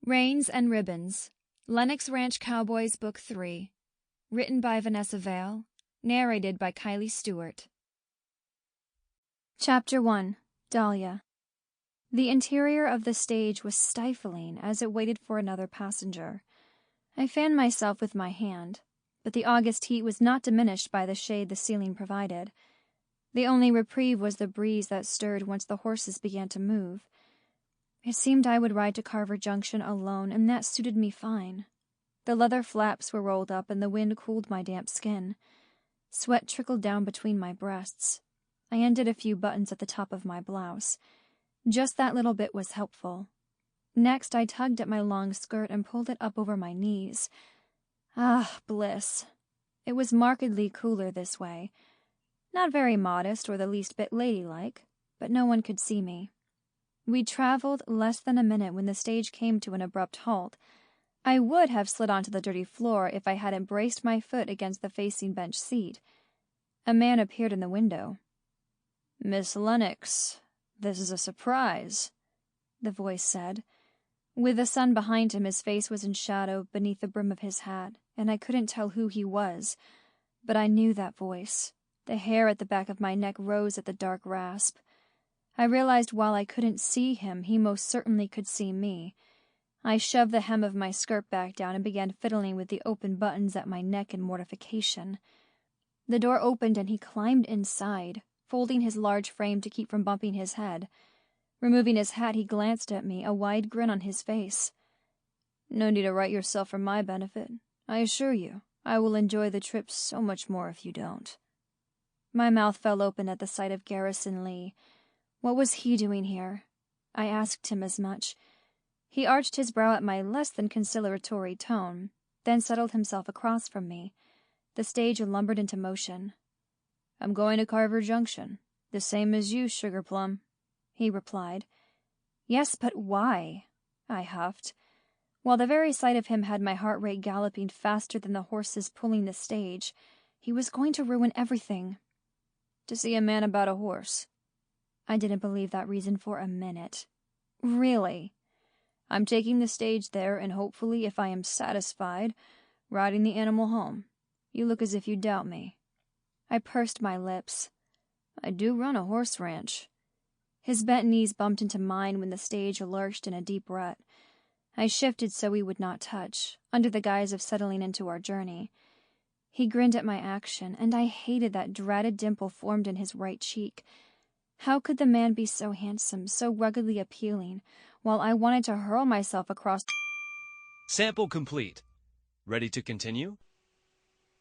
Reins and Ribbons, Lenox Ranch Cowboys Book 3, written by Vanessa Vale, narrated by Kylie Stewart. Chapter 1. Dahlia. The interior of the stage was stifling as it waited for another passenger. I fanned myself with my hand, but the August heat was not diminished by the shade the ceiling provided. The only reprieve was the breeze that stirred once the horses began to move. It seemed I would ride to Carver Junction alone, and that suited me fine. The leather flaps were rolled up, and the wind cooled my damp skin. Sweat trickled down between my breasts. I undid a few buttons at the top of my blouse. Just that little bit was helpful. Next, I tugged at my long skirt and pulled it up over my knees. Ah, bliss. It was markedly cooler this way. Not very modest or the least bit ladylike, but no one could see me. We'd traveled less than a minute when the stage came to an abrupt halt. I would have slid onto the dirty floor if I hadn't braced my foot against the facing bench seat. A man appeared in the window. "Miss Lenox, this is a surprise," the voice said. With the sun behind him, his face was in shadow beneath the brim of his hat, and I couldn't tell who he was. But I knew that voice. The hair at the back of my neck rose at the dark rasp. I realized while I couldn't see him, he most certainly could see me. I shoved the hem of my skirt back down and began fiddling with the open buttons at my neck in mortification. The door opened and he climbed inside, folding his large frame to keep from bumping his head. Removing his hat, he glanced at me, a wide grin on his face. "No need to write yourself for my benefit. I assure you, I will enjoy the trip so much more if you don't." My mouth fell open at the sight of Garrison Lee. What was he doing here? I asked him as much. He arched his brow at my less than conciliatory tone, then settled himself across from me. The stage lumbered into motion. "I'm going to Carver Junction, the same as you, Sugar Plum," he replied. "Yes, but why?" I huffed, while the very sight of him had my heart rate galloping faster than the horses pulling the stage. He was going to ruin everything. "To see a man about a horse." I didn't believe that reason for a minute. "Really?" "I'm taking the stage there, and hopefully, if I am satisfied, riding the animal home. You look as if you doubt me." I pursed my lips. "I do run a horse ranch." His bent knees bumped into mine when the stage lurched in a deep rut. I shifted so we would not touch, under the guise of settling into our journey. He grinned at my action, and I hated that dreaded dimple formed in his right cheek. How could the man be so handsome, so ruggedly appealing, while I wanted to hurl myself across... Sample complete. Ready to continue?